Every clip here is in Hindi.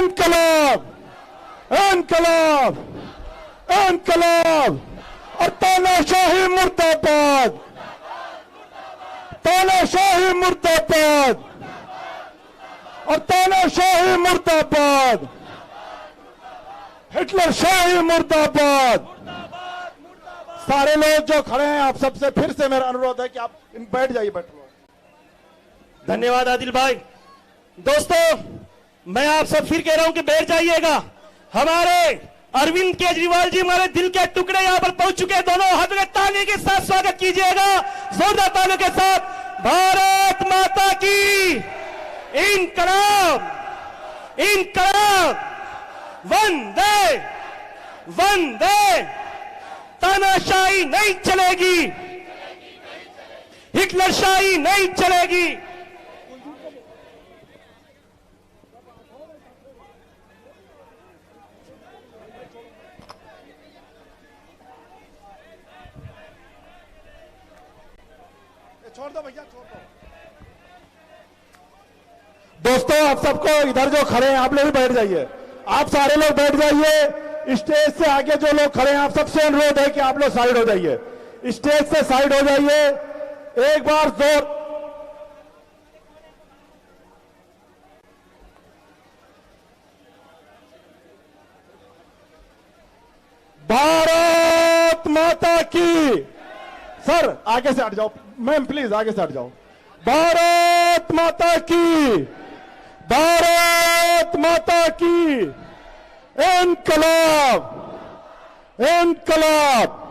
इनकलाब, इनकलाब, इनकलाब और तानाशाही मुर्दाबाद, तानाशाही मुर्दाबाद और तानाशाही मुर्दाबाद, हिटलर शाही मुर्दाबाद। सारे लोग जो खड़े हैं, आप सबसे फिर से मेरा अनुरोध है कि आप बैठ जाइए, बैठ लो। धन्यवाद आदिल भाई। दोस्तों, मैं आप सब फिर कह रहा हूं कि बैठ जाइएगा। हमारे अरविंद केजरीवाल जी हमारे दिल के टुकड़े यहां पर पहुंच चुके हैं। दोनों हाथ में ताली के साथ स्वागत कीजिएगा, जोरदार तालियों के साथ। भारत माता की इनकलाब, इनकलाब, वंदे वंदे। तानाशाही नहीं चलेगी, हिटलरशाही नहीं चलेगी। छोड़ दो भैया, छोड़ दो। दोस्तों, आप सबको इधर जो खड़े हैं, आप लोग भी बैठ जाइए। आप सारे लोग बैठ जाइए। स्टेज से आगे जो लोग खड़े हैं, आप सबसे अनुरोध है कि आप लोग साइड हो जाइए, स्टेज से साइड हो जाइए। एक बार जोर। भारत माता की। सर आगे से हट जाओ, मैम प्लीज आगे से हट जाओ। भारत माता की, भारत माता की इनकलाब, इनकलाब।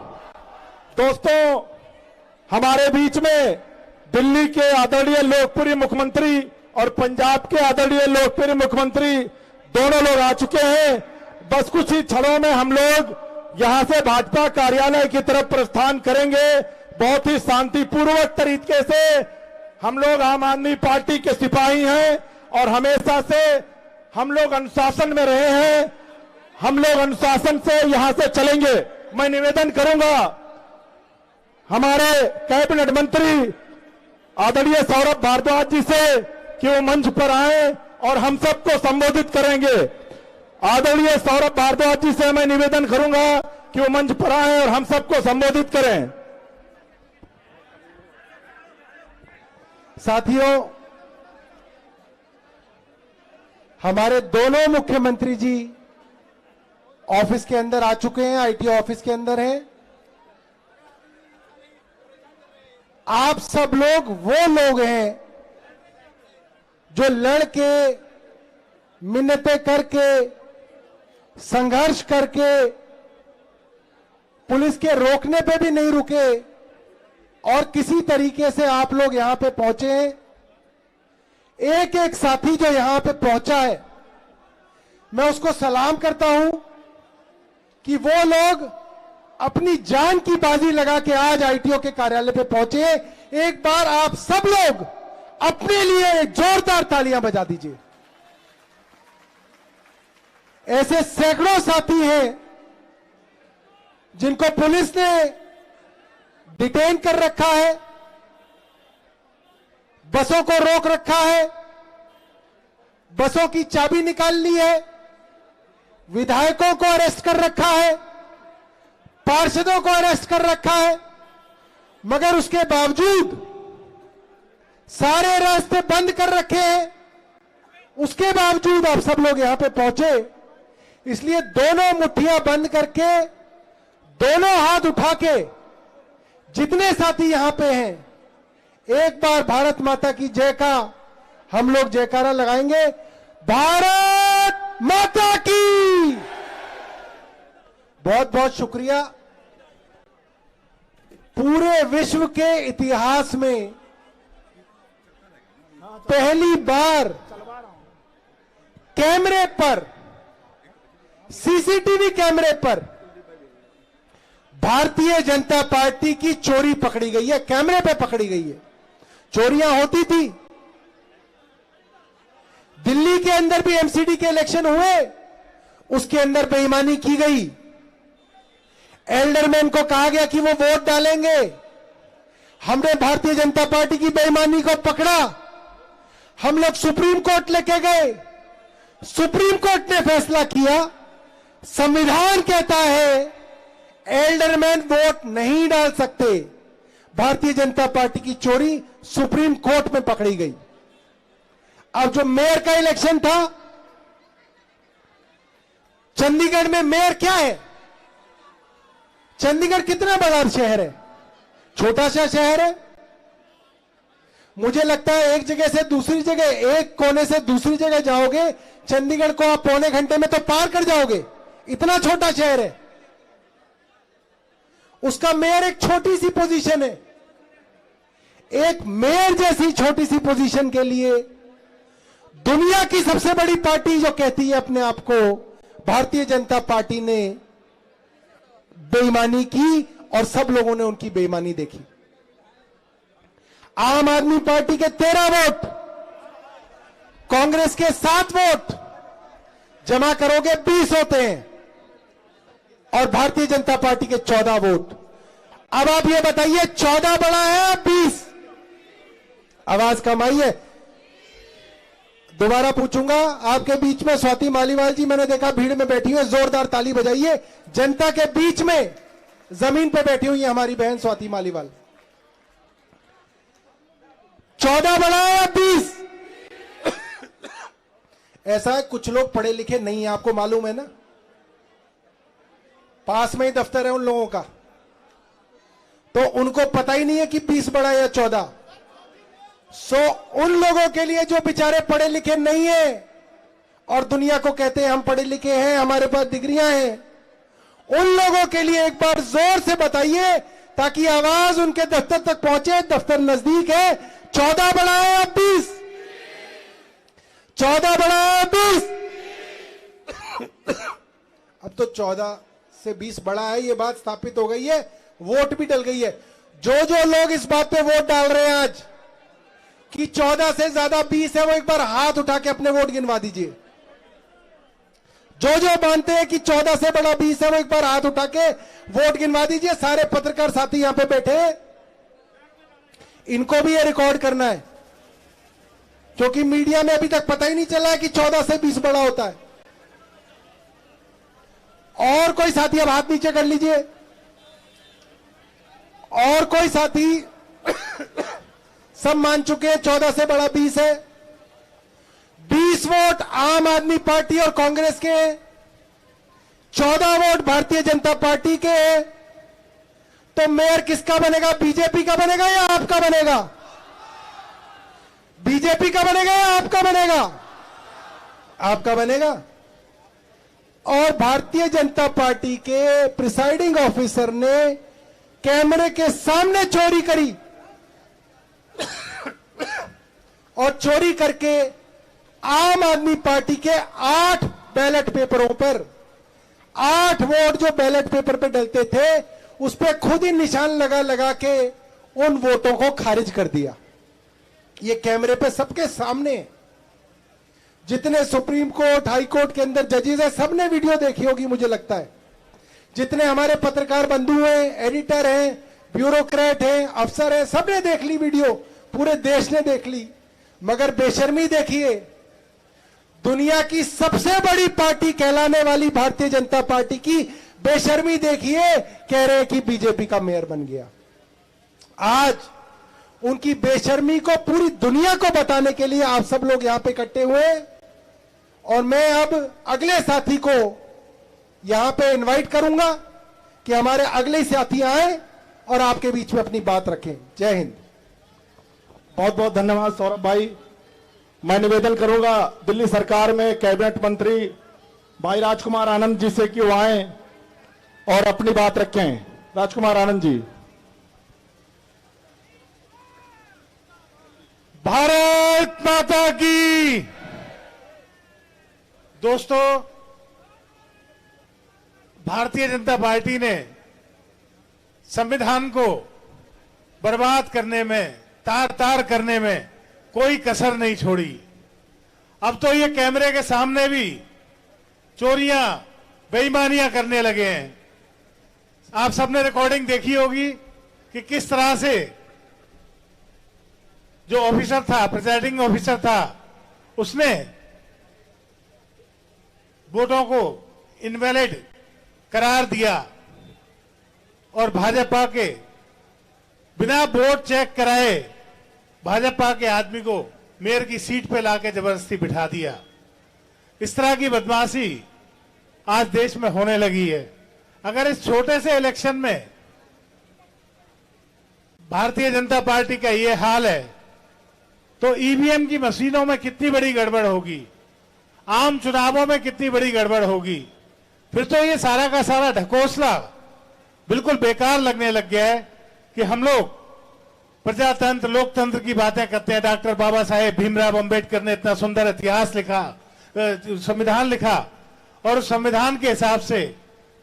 दोस्तों, हमारे बीच में दिल्ली के आदरणीय लोकप्रिय मुख्यमंत्री और पंजाब के आदरणीय लोकप्रिय मुख्यमंत्री दोनों लोग आ चुके हैं। बस कुछ ही क्षणों में हम लोग यहां से भाजपा कार्यालय की तरफ प्रस्थान करेंगे। बहुत ही शांतिपूर्वक तरीके से। हम लोग आम आदमी पार्टी के सिपाही हैं और हमेशा से हम लोग अनुशासन में रहे हैं। हम लोग अनुशासन से यहां से चलेंगे। मैं निवेदन करूंगा हमारे कैबिनेट मंत्री आदरणीय सौरभ भारद्वाज जी से कि वो मंच पर आए और हम सबको संबोधित करेंगे। आदरणीय सौरभ भारद्वाज जी से मैं निवेदन करूंगा कि वो मंच पर आए और हम सबको संबोधित करें। साथियों, हमारे दोनों मुख्यमंत्री जी ऑफिस के अंदर आ चुके हैं, आईटी ऑफिस के अंदर हैं। आप सब लोग वो लोग हैं जो लड़के, मिन्नतें करके, संघर्ष करके पुलिस के रोकने पे भी नहीं रुके और किसी तरीके से आप लोग यहां पे पहुंचे हैं। एक एक साथी जो यहां पे पहुंचा है, मैं उसको सलाम करता हूं कि वो लोग अपनी जान की बाजी लगा के आज आईटीओ के कार्यालय पे पहुंचे। एक बार आप सब लोग अपने लिए जोरदार तालियां बजा दीजिए। ऐसे सैकड़ों साथी हैं जिनको पुलिस ने डिटेन कर रखा है, बसों को रोक रखा है, बसों की चाबी निकाल ली है, विधायकों को अरेस्ट कर रखा है, पार्षदों को अरेस्ट कर रखा है, मगर उसके बावजूद सारे रास्ते बंद कर रखे हैं। उसके बावजूद आप सब लोग यहां पे पहुंचे। इसलिए दोनों मुट्ठियां बंद करके, दोनों हाथ उठा के जितने साथी यहां पे हैं, एक बार भारत माता की जय का हम लोग जयकारा लगाएंगे। भारत माता की। बहुत बहुत शुक्रिया। पूरे विश्व के इतिहास में पहली बार कैमरे पर, सीसीटीवी कैमरे पर भारतीय जनता पार्टी की चोरी पकड़ी गई है। कैमरे पे पकड़ी गई है। चोरियां होती थी, दिल्ली के अंदर भी एमसीडी के इलेक्शन हुए, उसके अंदर बेईमानी की गई। एल्डरमैन को कहा गया कि वो वोट डालेंगे। हमने भारतीय जनता पार्टी की बेईमानी को पकड़ा। हम लोग सुप्रीम कोर्ट लेके गए। सुप्रीम कोर्ट ने फैसला किया, संविधान कहता है एल्डरमैन वोट नहीं डाल सकते। भारतीय जनता पार्टी की चोरी सुप्रीम कोर्ट में पकड़ी गई। अब जो मेयर का इलेक्शन था, चंडीगढ़ में मेयर क्या है? चंडीगढ़ कितना बड़ा शहर है? छोटा सा शहर है। मुझे लगता है एक जगह से दूसरी जगह, एक कोने से दूसरी जगह जाओगे, चंडीगढ़ को आप पौने घंटे में तो पार कर जाओगे, इतना छोटा शहर है। उसका मेयर एक छोटी सी पोजीशन है। एक मेयर जैसी छोटी सी पोजीशन के लिए दुनिया की सबसे बड़ी पार्टी जो कहती है अपने आप को, भारतीय जनता पार्टी ने बेईमानी की और सब लोगों ने उनकी बेईमानी देखी। आम आदमी पार्टी के 13 वोट, कांग्रेस के 7 वोट जमा करोगे 20 होते हैं और भारतीय जनता पार्टी के 14 वोट। अब आप ये बताइए 14 बड़ा है या 20? आवाज कम आई है। दोबारा पूछूंगा आपके बीच में स्वाति मालीवाल जी, मैंने देखा भीड़ में बैठी हुई, जोरदार ताली बजाइए। जनता के बीच में जमीन पे बैठी हुई है हमारी बहन स्वाति मालीवाल। 14 बड़ा है या 20? ऐसा है, कुछ लोग पढ़े लिखे नहीं है, आपको मालूम है ना, पास में ही दफ्तर है उन लोगों का, तो उनको पता ही नहीं है कि 20 बड़ा है या 14। उन लोगों के लिए जो बेचारे पढ़े लिखे नहीं है और दुनिया को कहते हैं हम पढ़े लिखे हैं, हमारे पास डिग्रियां हैं, उन लोगों के लिए एक बार जोर से बताइए ताकि आवाज उनके दफ्तर तक पहुंचे। दफ्तर नजदीक है। 14 बड़ा है या 20? 14 बड़ा है 20? अब तो 14 से 20 बड़ा है, ये बात स्थापित हो गई है, वोट भी डल गई है। जो लोग इस बात पे वोट डाल रहे हैं आज कि 14 से ज्यादा 20 है, वो एक बार हाथ उठा के अपने वोट गिनवा दीजिए। जो मानते हैं कि 14 से बड़ा 20 है, वो एक बार हाथ उठा के वोट गिनवा दीजिए। सारे पत्रकार साथी यहां पे बैठे हैं, इनको भी ये रिकॉर्ड करना है, क्योंकि मीडिया में अभी तक पता ही नहीं चला है कि 14 से 20 बड़ा होता है। और कोई साथी अब हाथ नीचे कर लीजिए। और कोई साथी? सब मान चुके हैं 14 से बड़ा 20 है। 20 वोट आम आदमी पार्टी और कांग्रेस के हैं, 14 वोट भारतीय जनता पार्टी के हैं। तो मेयर किसका बनेगा? बीजेपी का बनेगा या आपका बनेगा? बीजेपी का बनेगा या आपका बनेगा? आपका बनेगा। और भारतीय जनता पार्टी के प्रिसाइडिंग ऑफिसर ने कैमरे के सामने चोरी करी और चोरी करके आम आदमी पार्टी के 8 बैलेट पेपरों पर 8 वोट जो बैलेट पेपर पे डलते थे, उस पर खुद ही निशान लगा के उन वोटों को खारिज कर दिया। ये कैमरे पे सबके सामने, जितने सुप्रीम कोर्ट, हाई कोर्ट के अंदर जजेस हैं, सबने वीडियो देखी होगी मुझे लगता है। जितने हमारे पत्रकार बंधु हैं, एडिटर हैं, ब्यूरोक्रेट हैं, अफसर हैं, सबने देख ली वीडियो, पूरे देश ने देख ली। मगर बेशर्मी देखिए, दुनिया की सबसे बड़ी पार्टी कहलाने वाली भारतीय जनता पार्टी की बेशर्मी देखिए, कह रहे हैं कि बीजेपी का मेयर बन गया। आज उनकी बेशर्मी को पूरी दुनिया को बताने के लिए आप सब लोग यहां पे इकट्ठे हुए, और मैं अब अगले साथी को यहां पे इनवाइट करूंगा कि हमारे अगले साथी आए और आपके बीच में अपनी बात रखें। जय हिंद। बहुत बहुत धन्यवाद सौरभ भाई। मैं निवेदन करूंगा दिल्ली सरकार में कैबिनेट मंत्री भाई राजकुमार आनंद जी से कि वो आए और अपनी बात रखें। राजकुमार आनंद जी। भारत माता की। दोस्तों, भारतीय जनता पार्टी ने संविधान को बर्बाद करने में, तार-तार करने में कोई कसर नहीं छोड़ी। अब तो ये कैमरे के सामने भी चोरियां, बेईमानियां करने लगे हैं। आप सबने रिकॉर्डिंग देखी होगी कि किस तरह से जो ऑफिसर था, प्रिजाइडिंग ऑफिसर था, उसने वोटों को इनवैलिड करार दिया और भाजपा के बिना वोट चेक कराए भाजपा के आदमी को मेयर की सीट पे लाके जबरदस्ती बिठा दिया। इस तरह की बदमाशी आज देश में होने लगी है। अगर इस छोटे से इलेक्शन में भारतीय जनता पार्टी का ये हाल है तो ईवीएम की मशीनों में कितनी बड़ी गड़बड़ होगी, आम चुनावों में कितनी बड़ी गड़बड़ होगी। फिर तो ये सारा का सारा ढकोसला बिल्कुल बेकार लगने लग गया है कि हम लोग प्रजातंत्र लोकतंत्र की बातें करते हैं। डॉक्टर बाबा साहेब भीमराव अंबेडकर ने इतना सुंदर इतिहास लिखा, संविधान लिखा, और उस संविधान के हिसाब से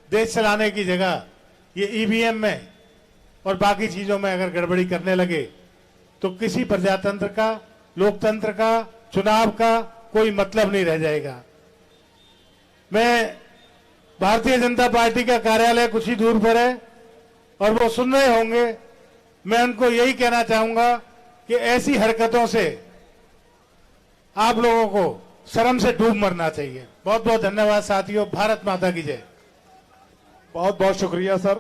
देश चलाने की जगह ये ईवीएम में और बाकी चीजों में अगर गड़बड़ी करने लगे तो किसी प्रजातंत्र का, लोकतंत्र का, चुनाव का कोई मतलब नहीं रह जाएगा। मैं भारतीय जनता पार्टी का कार्यालय कुछ ही दूर पर है और वो सुन रहे होंगे। मैं उनको यही कहना चाहूंगा कि ऐसी हरकतों से आप लोगों को शर्म से डूब मरना चाहिए। बहुत बहुत धन्यवाद साथियों। भारत माता की जय। बहुत बहुत शुक्रिया सर।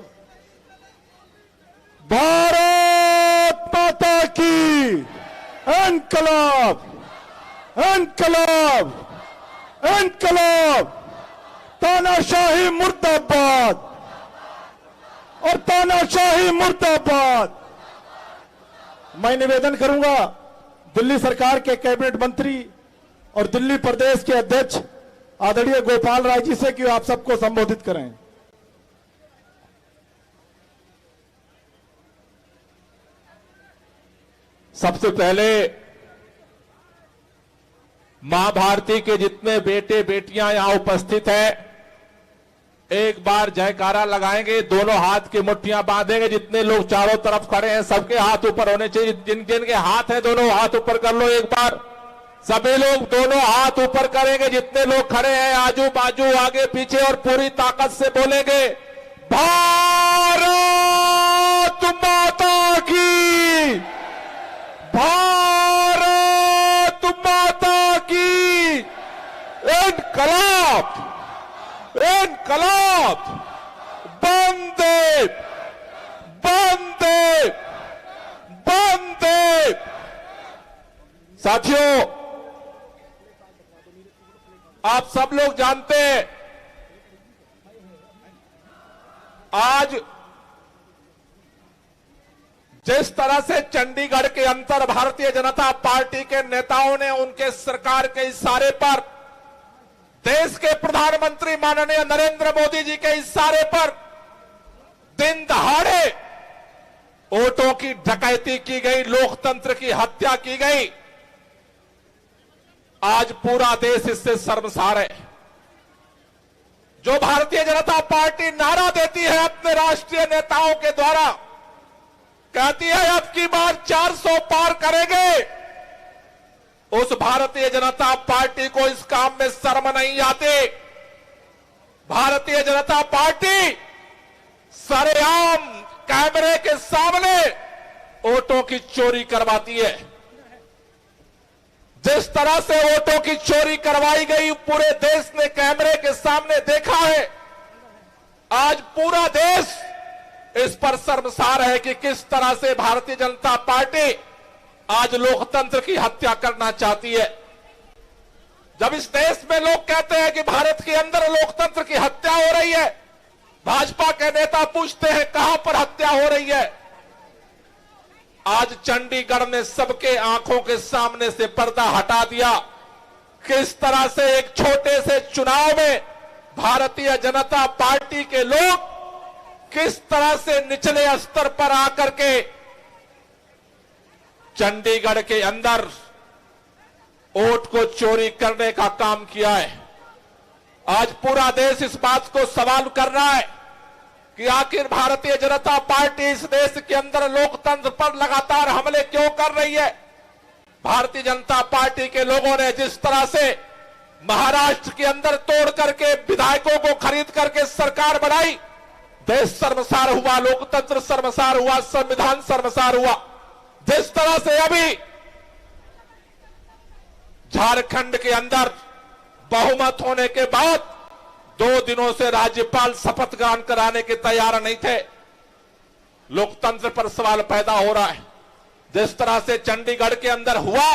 भारत माता की। इनकलाब, इनकलाब, इनकलाब। तानाशाही मुर्दाबाद और तानाशाही मुर्दाबाद। मैं निवेदन करूंगा दिल्ली सरकार के कैबिनेट मंत्री और दिल्ली प्रदेश के अध्यक्ष आदरणीय गोपाल राय जी से कि आप सबको संबोधित करें। सबसे पहले मां भारती के जितने बेटे बेटियां यहां उपस्थित हैं, एक बार जयकारा लगाएंगे, दोनों हाथ की मुट्ठियां बांधेंगे। जितने लोग चारों तरफ खड़े हैं सबके हाथ ऊपर होने चाहिए। जिन जिनके हाथ हैं दोनों हाथ ऊपर कर लो एक बार। सभी लोग दोनों हाथ ऊपर करेंगे। जितने लोग खड़े हैं आजू बाजू आगे पीछे, और पूरी ताकत से बोलेंगे भारत माता की, भारत माता की। इनकलाब, इनकलाब, वंदे, वंदे, वंदे। साथियों, आप सब लोग जानते हैं आज जिस तरह से चंडीगढ़ के अंदर भारतीय जनता पार्टी के नेताओं ने उनके सरकार के इशारे पर, देश के प्रधानमंत्री माननीय नरेंद्र मोदी जी के इशारे पर दिन दहाड़े वोटों की डकैती की गई, लोकतंत्र की हत्या की गई। आज पूरा देश इससे शर्मसार है। जो भारतीय जनता पार्टी नारा देती है अपने राष्ट्रीय नेताओं के द्वारा, कहती है अब की बार 400 पार करेंगे, उस भारतीय जनता पार्टी को इस काम में शर्म नहीं आती। भारतीय जनता पार्टी सरेआम कैमरे के सामने वोटों की चोरी करवाती है। जिस तरह से वोटों की चोरी करवाई गई पूरे देश ने कैमरे के सामने देखा है। आज पूरा देश इस पर शर्मसार है कि किस तरह से भारतीय जनता पार्टी आज लोकतंत्र की हत्या करना चाहती है। जब इस देश में लोग कहते हैं कि भारत के अंदर लोकतंत्र की हत्या हो रही है, भाजपा के नेता पूछते हैं कहां पर हत्या हो रही है। आज चंडीगढ़ ने सबके आंखों के सामने से पर्दा हटा दिया। किस तरह से एक छोटे से चुनाव में भारतीय जनता पार्टी के लोग किस तरह से निचले स्तर पर आकर के चंडीगढ़ के अंदर वोट को चोरी करने का काम किया है। आज पूरा देश इस बात को सवाल कर रहा है कि आखिर भारतीय जनता पार्टी इस देश के अंदर लोकतंत्र पर लगातार हमले क्यों कर रही है। भारतीय जनता पार्टी के लोगों ने जिस तरह से महाराष्ट्र के अंदर तोड़ करके विधायकों को खरीद करके सरकार बनाई, देश शर्मसार हुआ, लोकतंत्र शर्मसार हुआ, संविधान शर्मसार हुआ। जिस तरह से अभी झारखंड के अंदर बहुमत होने के बाद 2 दिनों से राज्यपाल शपथ ग्रहण कराने के तैयार नहीं थे। लोकतंत्र पर सवाल पैदा हो रहा है। जिस तरह से चंडीगढ़ के अंदर हुआ,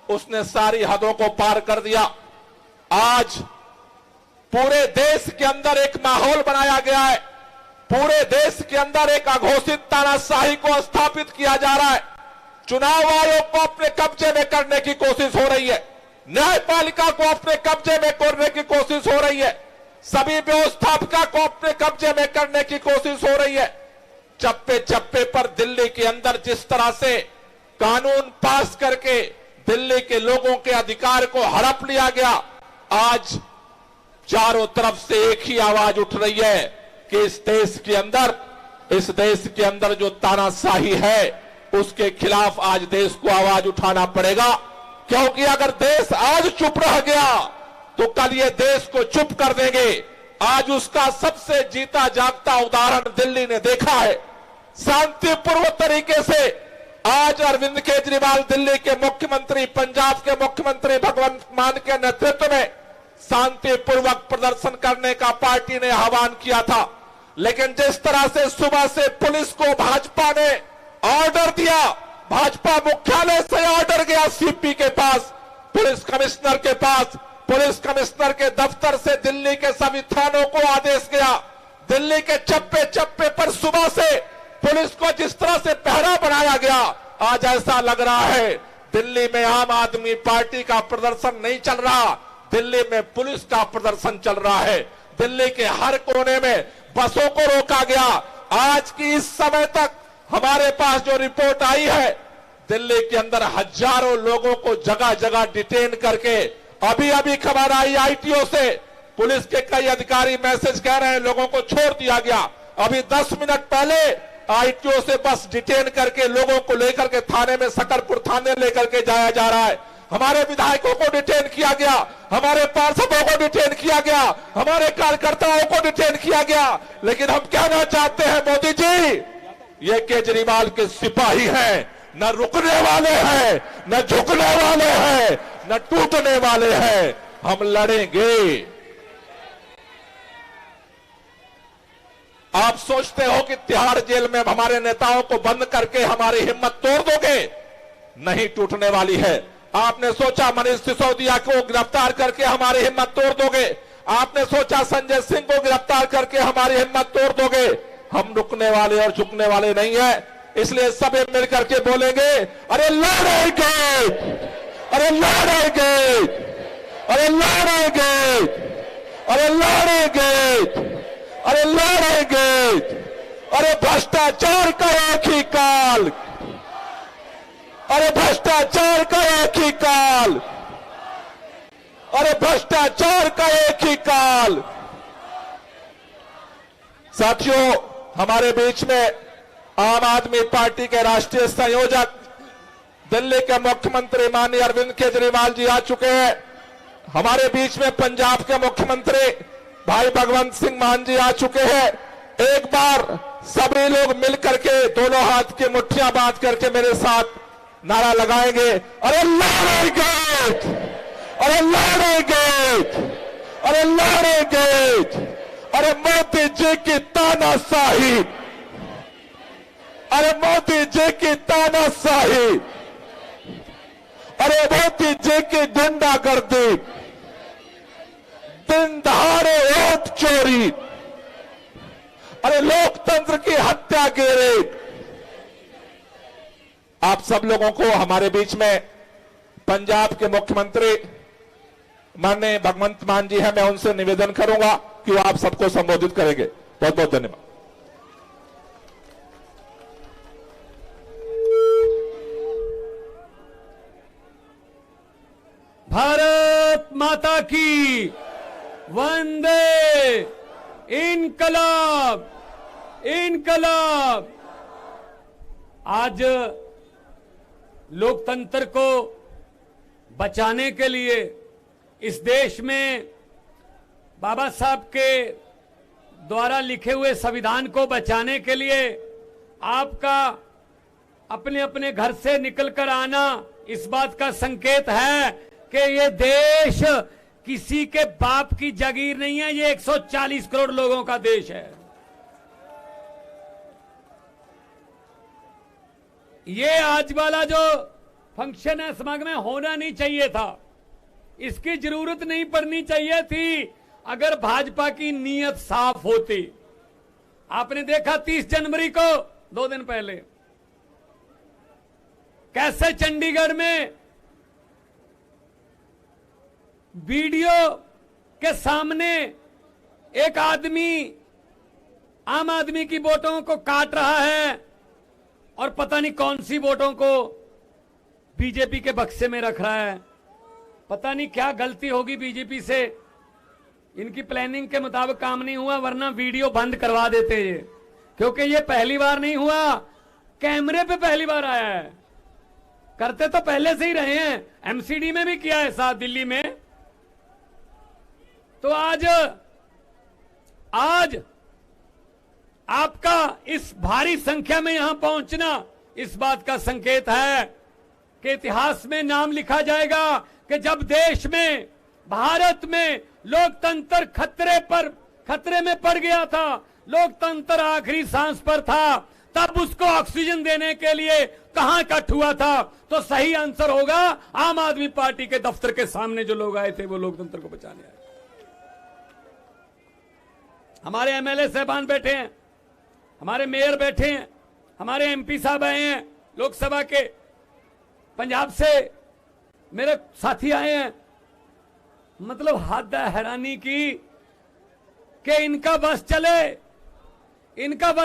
उसने सारी हदों को पार कर दिया। आज पूरे देश के अंदर एक माहौल बनाया गया है। पूरे देश के अंदर एक अघोषित तानाशाही को स्थापित किया जा रहा है। चुनाव आयोग को अपने कब्जे में करने की कोशिश हो रही है। न्यायपालिका को अपने कब्जे में करने की कोशिश हो रही है। सभी व्यवस्थापिका को अपने कब्जे में करने की कोशिश हो रही है। चप्पे चप्पे पर दिल्ली के अंदर जिस तरह से कानून पास करके दिल्ली के लोगों के अधिकार को हड़प लिया गया, आज चारों तरफ से एक ही आवाज उठ रही है कि इस देश के अंदर जो तानाशाही है उसके खिलाफ आज देश को आवाज उठाना पड़ेगा। क्योंकि अगर देश आज चुप रह गया तो कल ये देश को चुप कर देंगे। आज उसका सबसे जीता जागता उदाहरण दिल्ली ने देखा है। शांतिपूर्ण तरीके से आज अरविंद केजरीवाल दिल्ली के मुख्यमंत्री, पंजाब के मुख्यमंत्री भगवंत मान के नेतृत्व में शांतिपूर्वक प्रदर्शन करने का पार्टी ने आह्वान किया था। लेकिन जिस तरह से सुबह से पुलिस को भाजपा ने ऑर्डर दिया, भाजपा मुख्यालय से ऑर्डर गया सीपी के पास, पुलिस कमिश्नर के पास, पुलिस कमिश्नर के दफ्तर से दिल्ली के सभी थानों को आदेश गया। दिल्ली के चप्पे चप्पे पर सुबह से पुलिस को जिस तरह से पहरा बनाया गया, आज ऐसा लग रहा है दिल्ली में आम आदमी पार्टी का प्रदर्शन नहीं चल रहा, दिल्ली में पुलिस का प्रदर्शन चल रहा है। दिल्ली के हर कोने में बसों को रोका गया। आज की इस समय तक हमारे पास जो रिपोर्ट आई है, दिल्ली के अंदर हजारों लोगों को जगह जगह डिटेन करके, अभी खबर आई आईटीओ से, पुलिस के कई अधिकारी मैसेज कह रहे हैं लोगों को छोड़ दिया गया। अभी 10 मिनट पहले आईटीओ से बस डिटेन करके लोगों को लेकर के थाने में, सकरपुर थाने लेकर के जाया जा रहा है। हमारे विधायकों को डिटेन किया गया, हमारे पार्षदों को डिटेन किया गया, हमारे कार्यकर्ताओं को डिटेन किया गया। लेकिन हम कहना चाहते हैं मोदी जी, ये केजरीवाल के सिपाही हैं, न रुकने वाले हैं, न झुकने वाले हैं, न टूटने वाले हैं। हम लड़ेंगे। आप सोचते हो कि तिहाड़ जेल में हमारे नेताओं को बंद करके हमारी हिम्मत तोड़ दोगे? नहीं टूटने वाली है। आपने सोचा मनीष सिसोदिया को गिरफ्तार करके हमारी हिम्मत तोड़ दोगे? आपने सोचा संजय सिंह को गिरफ्तार करके हमारी हिम्मत तोड़ दोगे? हम रुकने वाले और झुकने वाले नहीं है। इसलिए सब मिलकर के बोलेंगे, अरे लड़ेंगे, अरे लड़ेंगे, अरे लड़ेंगे, अरे लड़ेंगे, अरे लड़ेंगे। अरे भ्रष्टाचार का एक ही काल, अरे भ्रष्टाचार का एक ही काल, अरे भ्रष्टाचार का एक ही काल। साथियों, हमारे बीच में आम आदमी पार्टी के राष्ट्रीय संयोजक, दिल्ली के मुख्यमंत्री माननीय अरविंद केजरीवाल जी आ चुके हैं। हमारे बीच में पंजाब के मुख्यमंत्री भाई भगवंत सिंह मान जी आ चुके हैं। एक बार सभी लोग मिलकर के दोनों हाथ की मुट्ठियां बांध करके मेरे साथ नारा लगाएंगे, अरे लड़ेंगे, अरे लड़ेंगे, अरे लड़ेंगे। अरे मोदी जी की तानाशाही, अरे मोदी जी की तानाशाही, अरे मोदी जी की गुंडागर्दी, दिन दहाड़े वोट चोरी, अरे लोकतंत्र की हत्या के रेट। आप सब लोगों को हमारे बीच में पंजाब के मुख्यमंत्री माननीय भगवंत मान जी हैं, मैं उनसे निवेदन करूंगा कि वो आप सबको संबोधित करेंगे। बहुत बहुत धन्यवाद। भारत माता की वंदे, इनकलाब, इनकलाब। आज लोकतंत्र को बचाने के लिए इस देश में बाबा साहब के द्वारा लिखे हुए संविधान को बचाने के लिए आपका अपने अपने घर से निकलकर आना इस बात का संकेत है कि ये देश किसी के बाप की जागीर नहीं है, ये 140 करोड़ लोगों का देश है। ये आज वाला जो फंक्शन है समागम में होना नहीं चाहिए था, इसकी जरूरत नहीं पड़नी चाहिए थी अगर भाजपा की नीयत साफ होती। आपने देखा 30 जनवरी को 2 दिन पहले कैसे चंडीगढ़ में वीडियो के सामने एक आदमी आम आदमी की वोटों को काट रहा है और पता नहीं कौन सी वोटों को बीजेपी के बक्से में रख रहा है। पता नहीं क्या गलती होगी बीजेपी से, इनकी प्लानिंग के मुताबिक काम नहीं हुआ, वरना वीडियो बंद करवा देते ये, क्योंकि ये पहली बार नहीं हुआ, कैमरे पे पहली बार आया है। करते तो पहले से ही रहे हैं, एमसीडी में भी किया है साथ दिल्ली में। तो आज आपका इस भारी संख्या में यहां पहुंचना इस बात का संकेत है कि इतिहास में नाम लिखा जाएगा कि जब देश में, भारत में लोकतंत्र खतरे में पड़ गया था, लोकतंत्र आखिरी सांस पर था, तब उसको ऑक्सीजन देने के लिए कहां इकट्ठ हुआ था। तो सही आंसर होगा आम आदमी पार्टी के दफ्तर के सामने जो लोग आए थे वो लोकतंत्र को बचाने आए। हमारे एमएलए साहबान बैठे हैं, हमारे मेयर बैठे हैं, हमारे एमपी साहब आए हैं लोकसभा के, पंजाब से मेरे साथी आए हैं। मतलब हद है हैरानी की कि इनका बस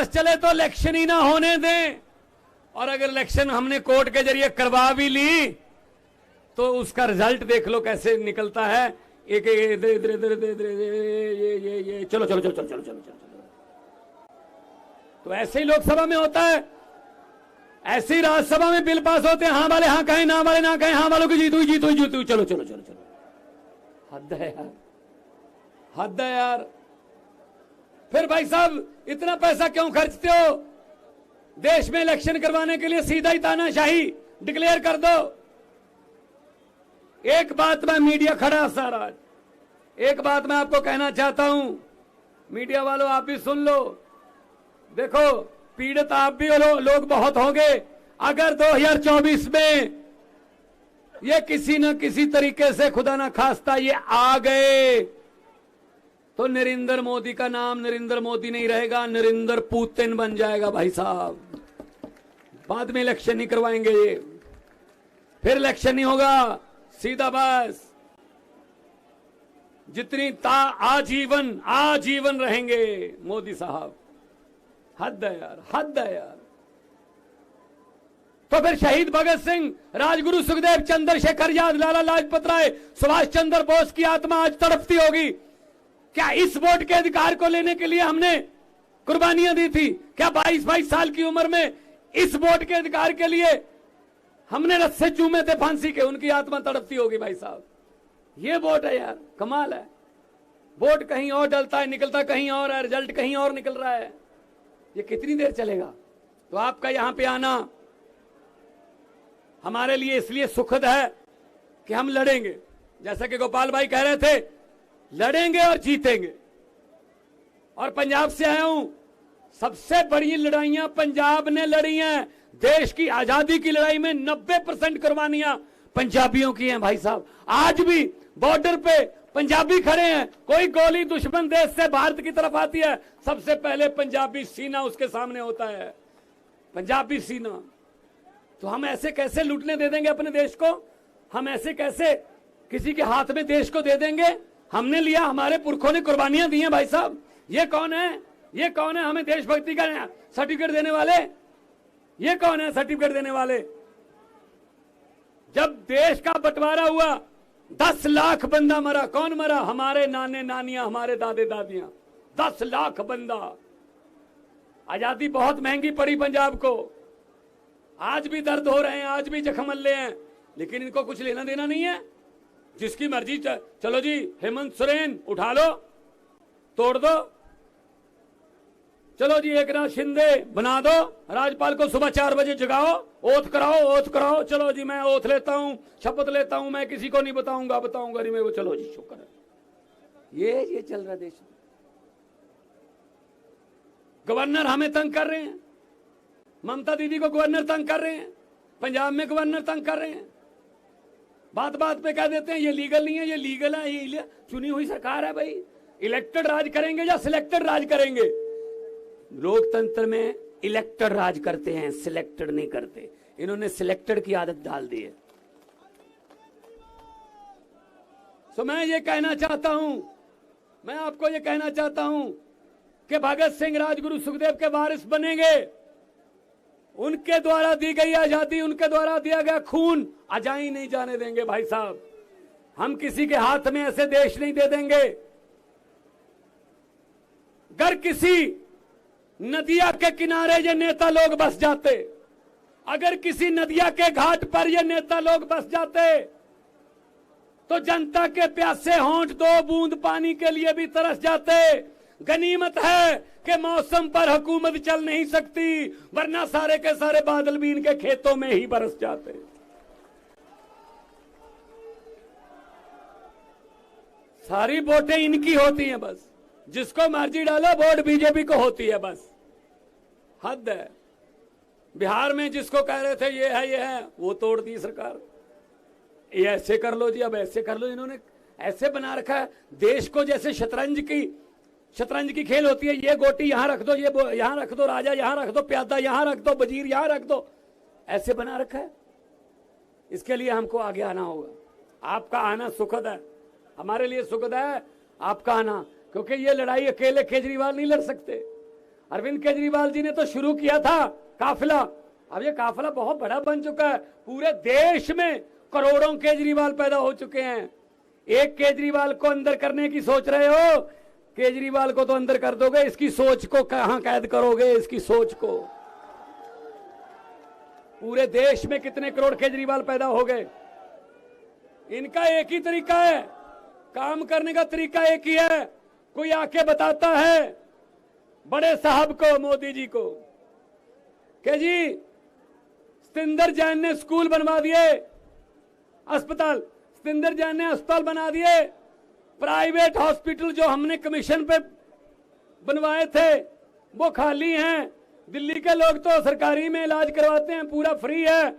चले तो इलेक्शन ही ना होने दें, और अगर इलेक्शन हमने कोर्ट के जरिए करवा भी ली तो उसका रिजल्ट देख लो कैसे निकलता है। एक ये चलो। तो ऐसे ही लोकसभा में होता है, ऐसे ही राज्यसभा में बिल पास होते हैं, हाँ वाले हाँ कहें, ना वाले ना कहें, हाँ वालों की जीतू। चलो। हद है यार। फिर भाई साहब इतना पैसा क्यों खर्चते हो? देश में इलेक्शन करवाने के लिए सीधा ही तानाशाही डिक्लेयर कर दो। एक बात मैं मीडिया खड़ा सर, आज एक बात मैं आपको कहना चाहता हूं, मीडिया वालों आप भी सुन लो। देखो पीड़ित आप भी लोग बहुत होंगे। अगर 2024 में ये किसी न किसी तरीके से खुदा ना खास्ता ये आ गए तो नरेंद्र मोदी का नाम नरेंद्र मोदी नहीं रहेगा, नरेंद्र पुतिन बन जाएगा भाई साहब। बाद में इलेक्शन नहीं करवाएंगे ये, फिर इलेक्शन नहीं होगा, सीधा बस जितनी आजीवन रहेंगे मोदी साहब। हद है यार। तो फिर शहीद भगत सिंह, राजगुरु सुखदेव, चंद्रशेखर आजाद, लाला लाजपत राय, सुभाष चंद्र बोस की आत्मा आज तड़पती होगी। क्या इस वोट के अधिकार को लेने के लिए हमने कुर्बानियां दी थी? क्या 22 साल की उम्र में इस वोट के अधिकार के लिए हमने रस्से चूमे थे फांसी के? उनकी आत्मा तड़पती होगी भाई साहब। ये वोट है यार, कमाल है। वोट कहीं और डलता है, निकलता कहीं और है, रिजल्ट कहीं और निकल रहा है। ये कितनी देर चलेगा? तो आपका यहां पे आना हमारे लिए इसलिए सुखद है कि हम लड़ेंगे, जैसा कि गोपाल भाई कह रहे थे, लड़ेंगे और जीतेंगे। और पंजाब से आया हूं, सबसे बड़ी लड़ाइयां पंजाब ने लड़ी हैं। देश की आजादी की लड़ाई में 90% कुर्बानियां पंजाबियों की हैं भाई साहब। आज भी बॉर्डर पे पंजाबी खड़े हैं, कोई गोली दुश्मन देश से भारत की तरफ आती है, सबसे पहले पंजाबी सीना उसके सामने होता है, पंजाबी सीना। तो हम ऐसे कैसे लूटने दे देंगे अपने देश को? हम ऐसे कैसे किसी के हाथ में देश को दे देंगे? हमने लिया, हमारे पुरखों ने कुर्बानियां दी हैं भाई साहब। ये कौन है हमें देशभक्ति का सर्टिफिकेट देने वाले? ये कौन है सर्टिफिकेट देने वाले? जब देश का बंटवारा हुआ 10 लाख बंदा मरा। कौन मरा? हमारे नाने नानियां, हमारे दादे दादियां। 10 लाख बंदा। आजादी बहुत महंगी पड़ी पंजाब को। आज भी दर्द हो रहे हैं, आज भी जख्म मल्ले हैं, लेकिन इनको कुछ लेना देना नहीं है। जिसकी मर्जी चलो जी, हेमंत सोरेन उठा लो, तोड़ दो। चलो जी एक नाथ शिंदे बना दो, राज्यपाल को सुबह 4 बजे जगाओ, ओथ कराओ, चलो जी मैं ओथ लेता हूं, शपथ लेता हूं, मैं किसी को नहीं बताऊंगा नहीं मैं वो, चलो जी शुक्र है। ये चल रहा देश में। गवर्नर हमें तंग कर रहे हैं, ममता दीदी को गवर्नर तंग कर रहे हैं, पंजाब में गवर्नर तंग कर रहे हैं, बात बात पे कह देते हैं ये लीगल नहीं है, ये लीगल है, ये चुनी हुई सरकार है भाई। इलेक्टेड राज करेंगे या सिलेक्टेड राज करेंगे? लोकतंत्र में इलेक्टेड राज करते हैं, सिलेक्टेड नहीं करते। इन्होंने सिलेक्टेड की आदत डाल दी है। तो मैं ये कहना चाहता हूं, मैं आपको ये कहना चाहता हूं कि भगत सिंह राजगुरु सुखदेव के वारिस बनेंगे। उनके द्वारा दी गई आजादी, उनके द्वारा दिया गया खून अजाई नहीं जाने देंगे भाई साहब। हम किसी के हाथ में ऐसे देश नहीं दे देंगे। अगर किसी नदिया के किनारे ये नेता लोग बस जाते, अगर किसी नदिया के घाट पर ये नेता लोग बस जाते, तो जनता के प्यासे होंठ 2 बूंद पानी के लिए भी तरस जाते। गनीमत है कि मौसम पर हुकूमत चल नहीं सकती, वरना सारे के सारे बादल भी इनके खेतों में ही बरस जाते। सारी वोटें इनकी होती हैं, बस जिसको मर्जी डालो वोट बीजेपी को होती है, बस हद है। बिहार में जिसको कह रहे थे ये है वो तोड़ दी सरकार। ये ऐसे कर लो जी, अब ऐसे कर लो। इन्होंने ऐसे बना रखा है देश को, जैसे शतरंज की खेल होती है। ये गोटी यहां रख दो, ये यहां रख दो, राजा यहां रख दो, प्यादा यहां रख दो, वजीर यहां रख दो, ऐसे बना रखा है। इसके लिए हमको आगे आना होगा। आपका आना सुखद है, हमारे लिए सुखद है आपका आना, क्योंकि ये लड़ाई अकेले केजरीवाल नहीं लड़ सकते। अरविंद केजरीवाल जी ने तो शुरू किया था काफिला, अब ये काफिला बहुत बड़ा बन चुका है। पूरे देश में करोड़ों केजरीवाल पैदा हो चुके हैं। एक केजरीवाल को अंदर करने की सोच रहे हो, केजरीवाल को तो अंदर कर दोगे, इसकी सोच को कहां कैद करोगे? इसकी सोच को पूरे देश में कितने करोड़ केजरीवाल पैदा हो गए। इनका एक ही तरीका है, काम करने का तरीका एक ही है। कोई आके बताता है बड़े साहब को, मोदी जी को, कि जी सतिंदर जैन ने स्कूल बनवा दिए, अस्पताल, सतिंदर जैन ने अस्पताल बना दिए। प्राइवेट हॉस्पिटल जो हमने कमीशन पे बनवाए थे वो खाली हैं। दिल्ली के लोग तो सरकारी में इलाज करवाते हैं, पूरा फ्री है।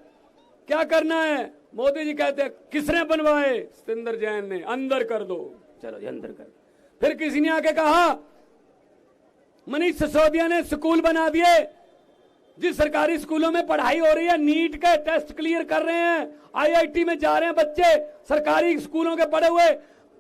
क्या करना है? मोदी जी कहते हैं किसने बनवाए? सतिंदर जैन ने, अंदर कर दो। चलो जी अंदर कर। फिर किसी ने आके कहा मनीष सिसोदिया ने स्कूल बना दिए। जिस सरकारी स्कूलों में पढ़ाई हो रही है, नीट के टेस्ट क्लियर कर रहे हैं, आईआईटी में जा रहे हैं बच्चे, सरकारी स्कूलों के पढ़े हुए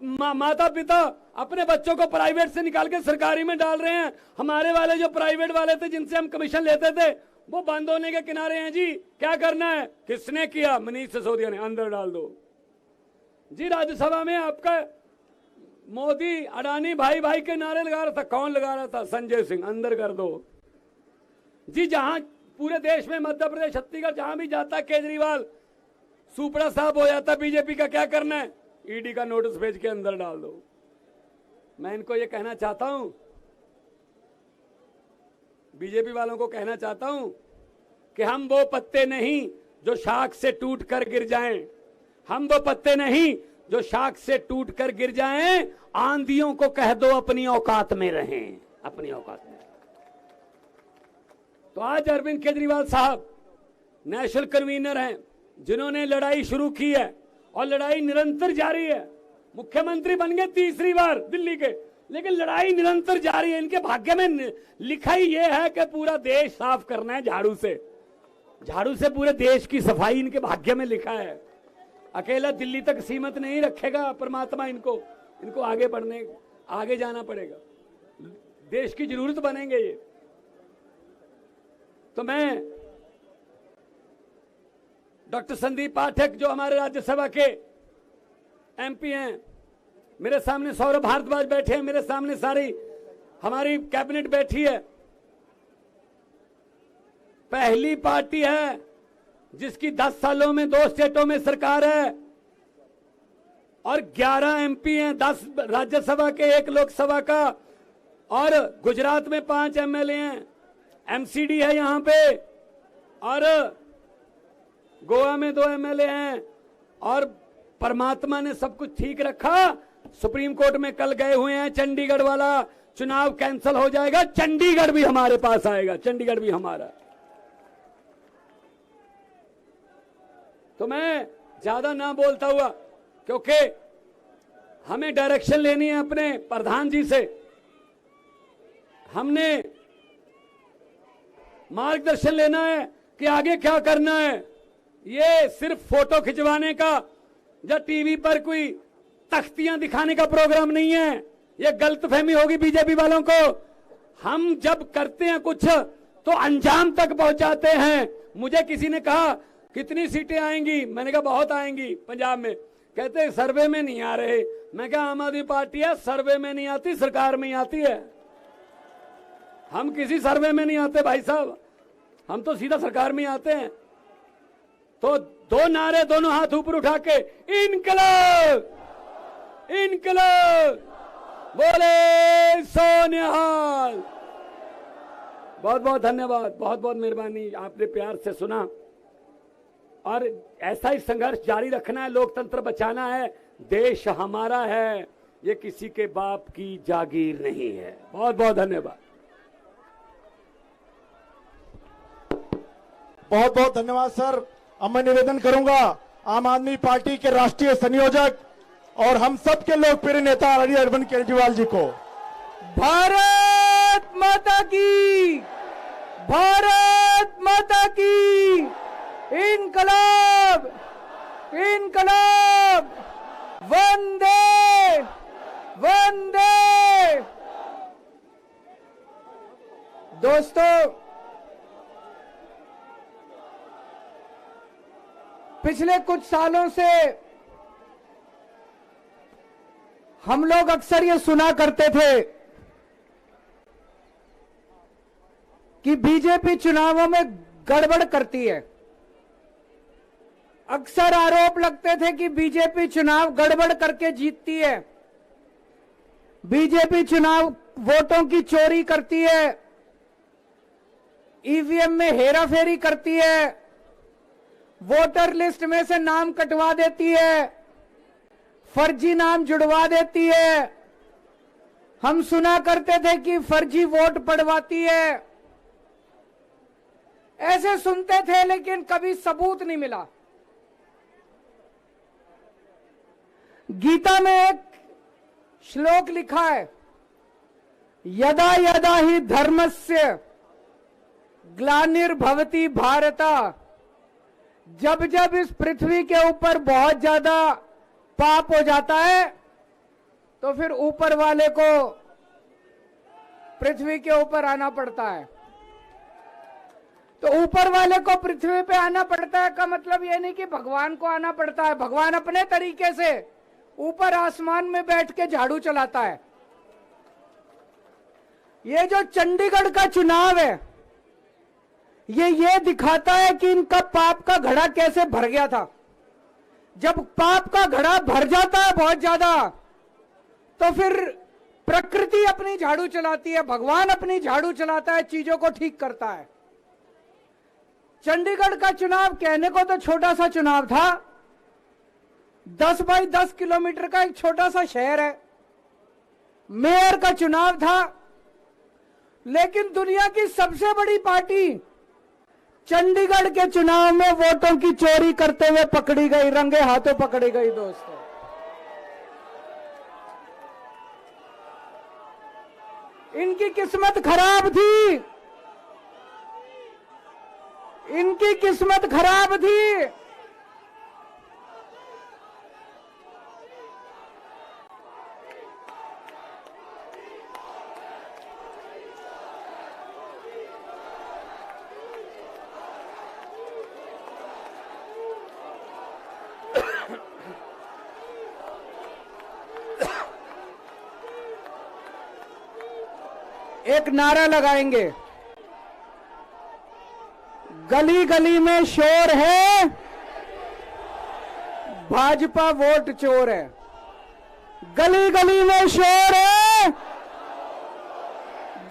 माता पिता अपने बच्चों को प्राइवेट से निकाल के सरकारी में डाल रहे हैं। हमारे वाले जो प्राइवेट वाले थे, जिनसे हम कमीशन लेते थे, वो बंद होने के किनारे हैं जी। क्या करना है? किसने किया? मनीष सिसोदिया ने, अंदर डाल दो जी। राज्यसभा में आपका मोदी अडानी भाई भाई के नारे लगा रहा था। कौन लगा रहा था? संजय सिंह, अंदर कर दो जी। जहां पूरे देश में, मध्य प्रदेश, छत्तीसगढ़, जहां भी जाता केजरीवाल सुपड़ा साहब हो जाता बीजेपी का। क्या करना है? ईडी का नोटिस भेज के अंदर डाल दो। मैं इनको ये कहना चाहता हूं, बीजेपी वालों को कहना चाहता हूं कि हम वो पत्ते नहीं जो शाख से टूट कर गिर जाएं। हम वो पत्ते नहीं जो शाख से टूट कर गिर जाएं। आंधियों को कह दो अपनी औकात में रहें, अपनी औकात में। तो आज अरविंद केजरीवाल साहब नेशनल कन्वीनर हैं, जिन्होंने लड़ाई शुरू की है और लड़ाई निरंतर जारी है। मुख्यमंत्री बन गए 3री बार दिल्ली के, लेकिन लड़ाई निरंतर जारी है। इनके भाग्य में लिखा ही यह है कि पूरा देश साफ करना है झाड़ू से। झाड़ू से पूरे देश की सफाई इनके भाग्य में लिखा है। अकेला दिल्ली तक सीमित नहीं रखेगा परमात्मा इनको। इनको आगे बढ़ने, आगे जाना पड़ेगा। देश की जरूरत बनेंगे ये। तो मैं डॉक्टर संदीप पाठक, जो हमारे राज्यसभा के एमपी हैं, मेरे सामने सौरभ भारद्वाज बैठे हैं, मेरे सामने सारी हमारी कैबिनेट बैठी है। पहली पार्टी है जिसकी 10 सालों में 2 स्टेटों में सरकार है और 11 एमपी हैं, 10 राज्यसभा के, 1 लोकसभा का। और गुजरात में 5 एमएलए हैं, एमसीडी है यहां पे, और गोवा में 2 एमएलए हैं, और परमात्मा ने सब कुछ ठीक रखा। सुप्रीम कोर्ट में कल गए हुए हैं, चंडीगढ़ वाला चुनाव कैंसिल हो जाएगा, चंडीगढ़ भी हमारे पास आएगा, चंडीगढ़ भी हमारा। तो मैं ज्यादा ना बोलता हुआ, क्योंकि हमें डायरेक्शन लेनी है अपने प्रधान जी से, हमने मार्गदर्शन लेना है कि आगे क्या करना है। ये सिर्फ फोटो खिंचवाने का या टीवी पर कोई तख्तियां दिखाने का प्रोग्राम नहीं है। ये गलतफहमी होगी बीजेपी वालों को। हम जब करते हैं कुछ तो अंजाम तक पहुंचाते हैं। मुझे किसी ने कहा कितनी सीटें आएंगी, मैंने कहा बहुत आएंगी पंजाब में। कहते सर्वे में नहीं आ रहे। मैं कहा आम आदमी पार्टी है, सर्वे में नहीं आती, सरकार में ही आती है। हम किसी सर्वे में नहीं आते भाई साहब, हम तो सीधा सरकार में ही आते हैं। तो 2 नारे, दोनों हाथ ऊपर उठा के, इनकलाब इनकलाब, बोले सोनिहाल। बहुत बहुत धन्यवाद, बहुत बहुत मेहरबानी, आपने प्यार से सुना। और ऐसा ही संघर्ष जारी रखना है, लोकतंत्र बचाना है। देश हमारा है, ये किसी के बाप की जागीर नहीं है। बहुत बहुत धन्यवाद। बहुत बहुत धन्यवाद सर। अब मैं निवेदन करूंगा आम आदमी पार्टी के राष्ट्रीय संयोजक और हम सब के लोकप्रिय नेता आदरणीय अरविंद केजरीवाल जी को। भारत माता की, भारत माता की, इनकलाब इनकलाब, वंदे वंदे। दोस्तों, पिछले कुछ सालों से हम लोग अक्सर ये सुना करते थे कि बीजेपी चुनावों में गड़बड़ करती है। अक्सर आरोप लगते थे कि बीजेपी चुनाव गड़बड़ करके जीतती है, बीजेपी चुनाव वोटों की चोरी करती है, ईवीएम में हेराफेरी करती है, वोटर लिस्ट में से नाम कटवा देती है, फर्जी नाम जुड़वा देती है। हम सुना करते थे कि फर्जी वोट पड़वाती है। ऐसे सुनते थे, लेकिन कभी सबूत नहीं मिला। गीता में एक श्लोक लिखा है, यदा यदा ही धर्मस्य ग्लानिर्भवति भारता। जब जब इस पृथ्वी के ऊपर बहुत ज्यादा पाप हो जाता है तो फिर ऊपर वाले को पृथ्वी के ऊपर आना पड़ता है। तो ऊपर वाले को पृथ्वी पे आना पड़ता है का मतलब यह नहीं कि भगवान को आना पड़ता है। भगवान अपने तरीके से ऊपर आसमान में बैठ के झाड़ू चलाता है। ये जो चंडीगढ़ का चुनाव है, ये दिखाता है कि इनका पाप का घड़ा कैसे भर गया था। जब पाप का घड़ा भर जाता है बहुत ज्यादा, तो फिर प्रकृति अपनी झाड़ू चलाती है, भगवान अपनी झाड़ू चलाता है, चीजों को ठीक करता है। चंडीगढ़ का चुनाव कहने को तो छोटा सा चुनाव था, 10 बाई 10 किलोमीटर का एक छोटा सा शहर है, मेयर का चुनाव था। लेकिन दुनिया की सबसे बड़ी पार्टी चंडीगढ़ के चुनाव में वोटों की चोरी करते हुए पकड़ी गई, रंगे हाथों पकड़ी गई। दोस्तों, इनकी किस्मत खराब थी, इनकी किस्मत खराब थी। एक नारा लगाएंगे, गली गली में शोर है, भाजपा वोट चोर है। गली गली में शोर है,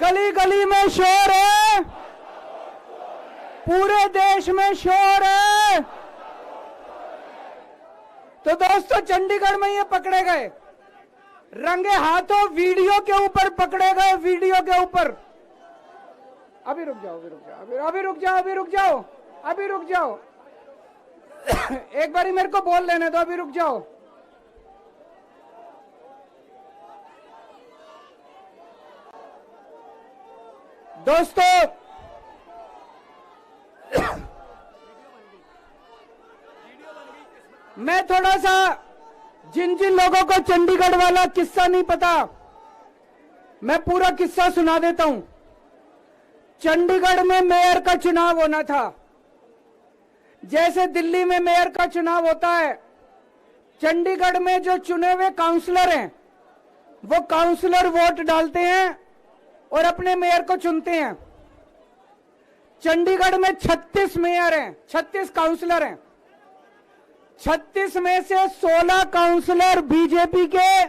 गली गली में शोर है, पूरे देश में शोर है। तो दोस्तों, चंडीगढ़ में ये पकड़े गए, रंगे हाथों वीडियो के ऊपर पकड़े गए, वीडियो के ऊपर। अभी रुक जाओ, अभी रुक जाओ, अभी रुक जाओ, अभी रुक जाओ, अभी रुक जाओ। एक बारी मेरे को बोल लेने दो, अभी रुक जाओ। दोस्तों, मैं थोड़ा सा जिन जिन लोगों को चंडीगढ़ वाला किस्सा नहीं पता, मैं पूरा किस्सा सुना देता हूं। चंडीगढ़ में मेयर का चुनाव होना था, जैसे दिल्ली में मेयर का चुनाव होता है। चंडीगढ़ में जो चुने हुए काउंसलर हैं, वो काउंसलर वोट डालते हैं और अपने मेयर को चुनते हैं। चंडीगढ़ में 36 मेयर हैं, 36 काउंसलर हैं। 36 में से 16 काउंसलर बीजेपी के,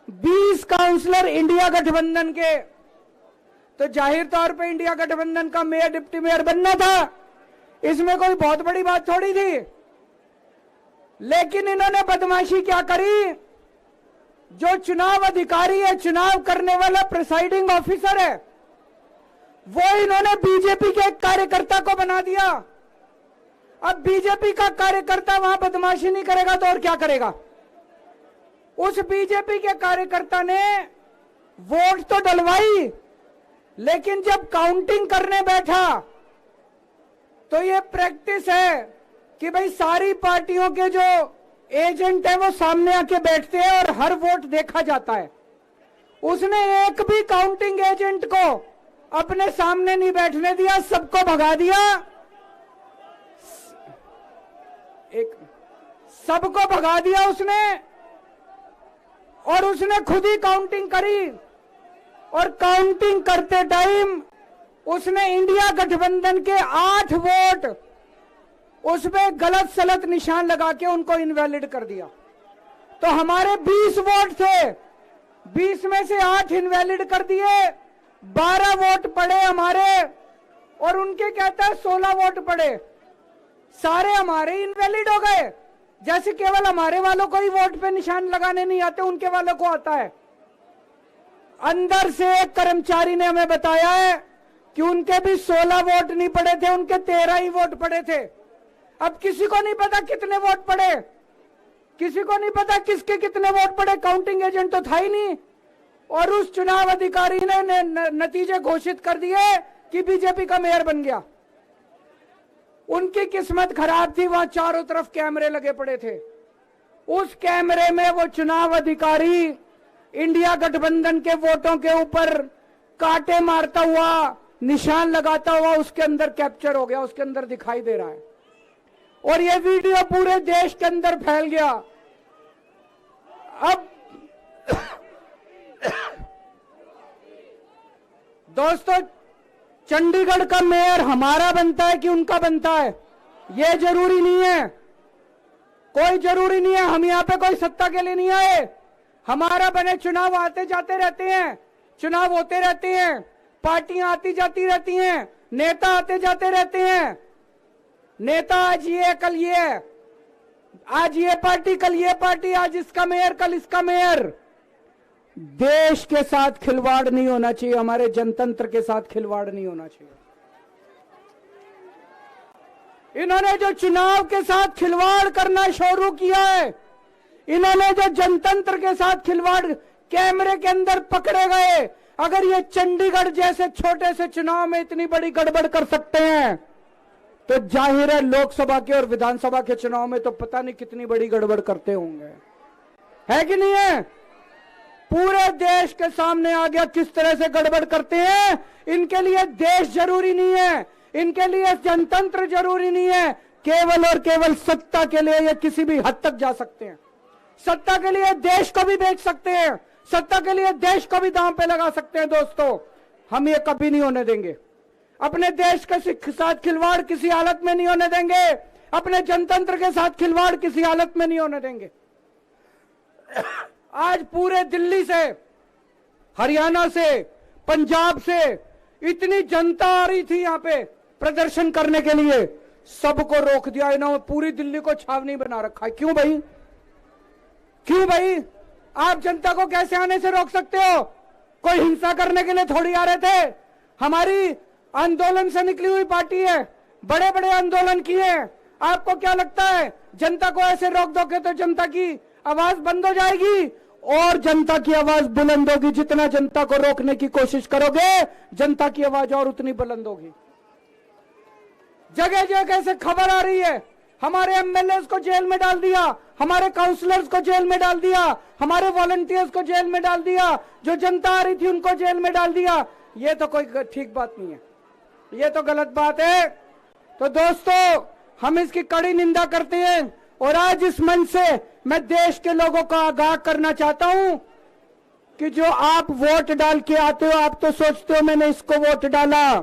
20 काउंसलर इंडिया गठबंधन के। तो जाहिर तौर पे इंडिया गठबंधन का मेयर डिप्टी मेयर बनना था, इसमें कोई बहुत बड़ी बात थोड़ी थी। लेकिन इन्होंने बदमाशी क्या करी, जो चुनाव अधिकारी है, चुनाव करने वाला प्रिसाइडिंग ऑफिसर है, वो इन्होंने बीजेपी के एक कार्यकर्ता को बना दिया। अब बीजेपी का कार्यकर्ता वहां बदमाशी नहीं करेगा तो और क्या करेगा। उस बीजेपी के कार्यकर्ता ने वोट तो डलवाई, लेकिन जब काउंटिंग करने बैठा तो ये प्रैक्टिस है कि भाई सारी पार्टियों के जो एजेंट है वो सामने आके बैठते हैं और हर वोट देखा जाता है। उसने एक भी काउंटिंग एजेंट को अपने सामने नहीं बैठने दिया, सबको भगा दिया। सबको भगा दिया उसने, और उसने खुद ही काउंटिंग करी। और काउंटिंग करते टाइम उसने इंडिया गठबंधन के 8 वोट उसमें गलत सलत निशान लगा के उनको इनवैलिड कर दिया। तो हमारे 20 वोट थे, 20 में से 8 इनवैलिड कर दिए, 12 वोट पड़े हमारे, और उनके कहता है 16 वोट पड़े। सारे हमारे इनवैलिड हो गए, जैसे केवल हमारे वालों को ही वोट पे निशान लगाने नहीं आते, उनके वालों को आता है। अंदर से एक कर्मचारी ने हमें बताया है कि उनके भी 16 वोट नहीं पड़े थे, उनके 13 ही वोट पड़े थे। अब किसी को नहीं पता कितने वोट पड़े, किसी को नहीं पता किसके कितने वोट पड़े, काउंटिंग एजेंट तो था ही नहीं। और उस चुनाव अधिकारी ने नतीजे घोषित कर दिए कि बीजेपी का मेयर बन गया। उनकी किस्मत खराब थी, वहां चारों तरफ कैमरे लगे पड़े थे। उस कैमरे में वो चुनाव अधिकारी इंडिया गठबंधन के वोटों के ऊपर कांटे मारता हुआ, निशान लगाता हुआ उसके अंदर कैप्चर हो गया, उसके अंदर दिखाई दे रहा है। और ये वीडियो पूरे देश के अंदर फैल गया। अब दोस्तों, चंडीगढ़ का मेयर हमारा बनता है कि उनका बनता है, ये जरूरी नहीं है, कोई जरूरी नहीं है। हम यहाँ पे कोई सत्ता के लिए नहीं आए, हमारा बने चुनाव आते जाते रहते हैं, चुनाव होते रहते हैं, पार्टियां आती जाती रहती हैं, नेता आते जाते रहते हैं। नेता आज ये कल ये, आज ये पार्टी कल ये पार्टी, आज इसका मेयर कल इसका मेयर। देश के साथ खिलवाड़ नहीं होना चाहिए, हमारे जनतंत्र के साथ खिलवाड़ नहीं होना चाहिए। इन्होंने जो चुनाव के साथ खिलवाड़ करना शुरू किया है, इन्होंने जो जनतंत्र के साथ खिलवाड़, कैमरे के अंदर पकड़े गए। अगर ये चंडीगढ़ जैसे छोटे से चुनाव में इतनी बड़ी गड़बड़ कर सकते हैं, तो जाहिर है लोकसभा के और विधानसभा के चुनाव में तो पता नहीं कितनी बड़ी गड़बड़ करते होंगे, है कि नहीं है। पूरे देश के सामने आ गया किस तरह से गड़बड़ करते हैं। इनके लिए देश जरूरी नहीं है, इनके लिए जनतंत्र जरूरी नहीं है, केवल और केवल सत्ता के लिए ये किसी भी हद तक जा सकते हैं। सत्ता के लिए देश को भी बेच सकते हैं, सत्ता के लिए देश को भी दांव पे लगा सकते हैं। दोस्तों, हम ये कभी नहीं होने देंगे। अपने देश के साथ खिलवाड़ किसी हालत में नहीं होने देंगे, अपने जनतंत्र के साथ खिलवाड़ किसी हालत में नहीं होने देंगे। आज पूरे दिल्ली से, हरियाणा से, पंजाब से इतनी जनता आ रही थी यहां पे प्रदर्शन करने के लिए, सबको रोक दिया इन्होंने, पूरी दिल्ली को छावनी बना रखा है। क्यों भाई, क्यों भाई? आप जनता को कैसे आने से रोक सकते हो? कोई हिंसा करने के लिए थोड़ी आ रहे थे। हमारी आंदोलन से निकली हुई पार्टी है, बड़े बड़े आंदोलन किए। आपको क्या लगता है जनता को ऐसे रोक दोगे तो जनता की आवाज बंद हो जाएगी? और जनता की आवाज बुलंद होगी। जितना जनता को रोकने की कोशिश करोगे, जनता की आवाज और उतनी बुलंद होगी। जगह जगह से खबर आ रही है, हमारे एमएलए को जेल में डाल दिया, हमारे काउंसलर्स को जेल में डाल दिया, हमारे वॉलंटियर्स को जेल में डाल दिया, जो जनता आ रही थी उनको जेल में डाल दिया। ये तो कोई ठीक बात नहीं है, ये तो गलत बात है। तो दोस्तों, हम इसकी कड़ी निंदा करते हैं और आज इस मंच से मैं देश के लोगों को आगाह करना चाहता हूं कि जो आप वोट डाल के आते हो, आप तो सोचते हो मैंने इसको वोट डाला,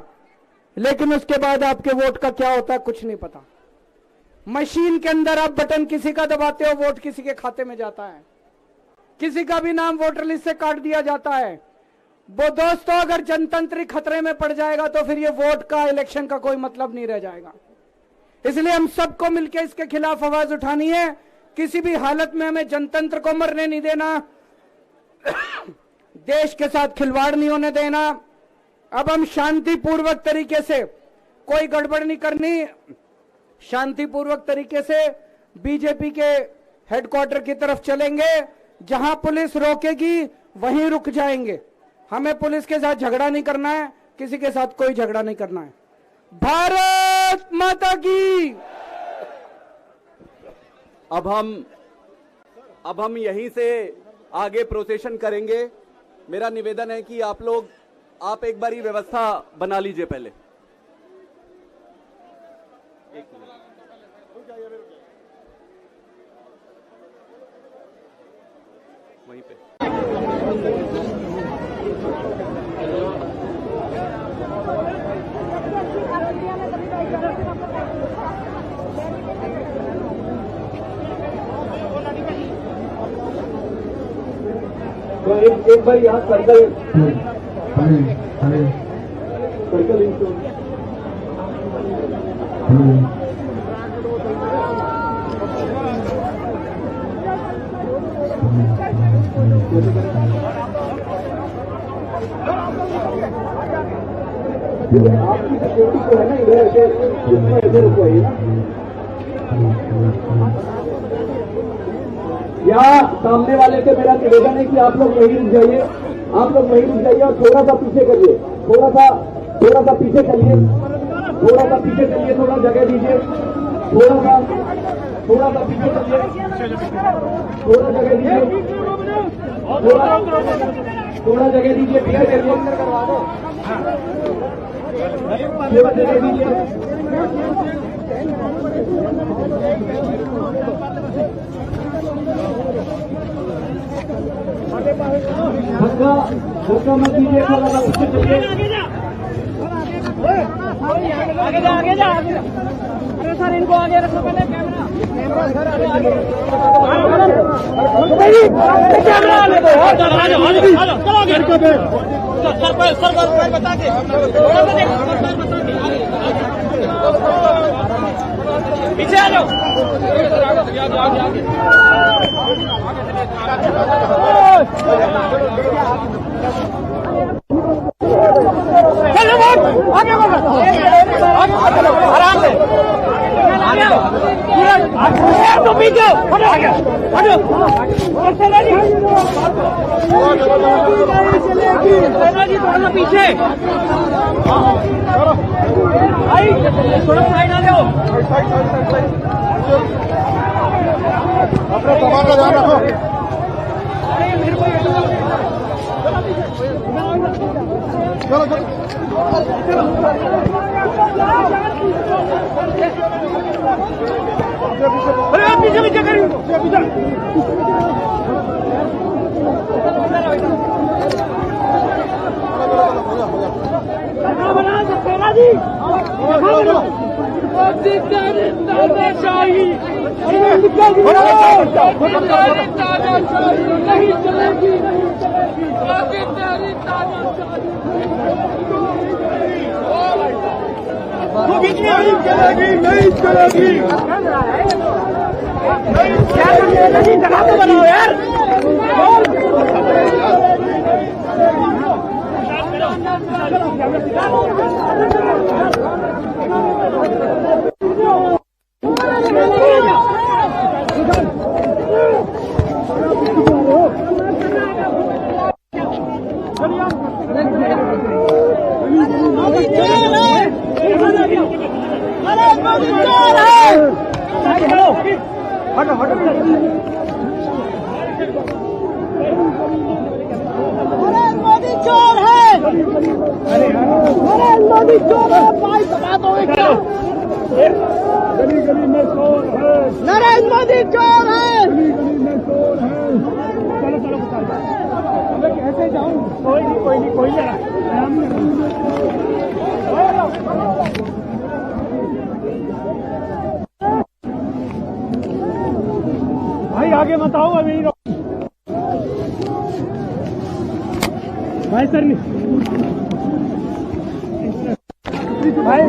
लेकिन उसके बाद आपके वोट का क्या होता है कुछ नहीं पता। मशीन के अंदर आप बटन किसी का दबाते हो, वोट किसी के खाते में जाता है, किसी का भी नाम वोटर लिस्ट से काट दिया जाता है। वो दोस्तों, अगर जनतंत्र खतरे में पड़ जाएगा तो फिर ये वोट का, इलेक्शन का कोई मतलब नहीं रह जाएगा। इसलिए हम सबको मिलकर इसके खिलाफ आवाज उठानी है। किसी भी हालत में हमें जनतंत्र को मरने नहीं देना, देश के साथ खिलवाड़ नहीं होने देना। अब हम शांतिपूर्वक तरीके से, कोई गड़बड़ नहीं करनी, शांतिपूर्वक तरीके से बीजेपी के हेडक्वार्टर की तरफ चलेंगे। जहां पुलिस रोकेगी वहीं रुक जाएंगे। हमें पुलिस के साथ झगड़ा नहीं करना है, किसी के साथ कोई झगड़ा नहीं करना है। भारत माता की। अब हम यहीं से आगे प्रोसेशन करेंगे। मेरा निवेदन है कि आप एक बार ही व्यवस्था बना लीजिए पहले। वहीं पे तो एक बार यहाँ सर्कल आपकी सिक्योरिटी को है ना, इधर रुको है ना, यहाँ सामने वाले से मेरा निवेदन है कि आप लोग वहीं रुक जाइए, आप लोग वहीं रुक जाइए और थोड़ा सा पीछे करिए, थोड़ा सा पीछे चलिए, थोड़ा जगह दीजिए, थोड़ा सा पीछे चलिए, थोड़ा जगह दीजिए, थोड़ा जगह दीजिए, पीछे करिए, थोड़ा जगह दीजिए। धक्का मत दीजिए, थोड़ा सा पीछे चलिए, आगे जा। अरे सर, इनको आगे रखो पहले, कैमरा आने दो। सर बता के पीछे आ जाओ। आराम से तो पीछे पीछे थोड़ा साइड आ जाओ। अपना सामान का ध्यान रखो। चलो पीछे करिए, बना मोदी तेरी तानाशाही नहीं चलेगी, मोदी तेरी तानाशाही नहीं चलेगी, नहीं चलेगी। क्या नहीं चला तो बनाओ यार। हटो हटो मोदी चोर है, अरे मोदी चोर है, भाई बता दो क्या? गली गली में चोर है, नरेंद्र मोदी चोर है, गली गली में चोर है। चलो चलो मैं कैसे जाऊँ? कोई नहीं कोई नहीं कोई नहीं। भाई आगे मत आओ, अभी भाई सर नहीं भाई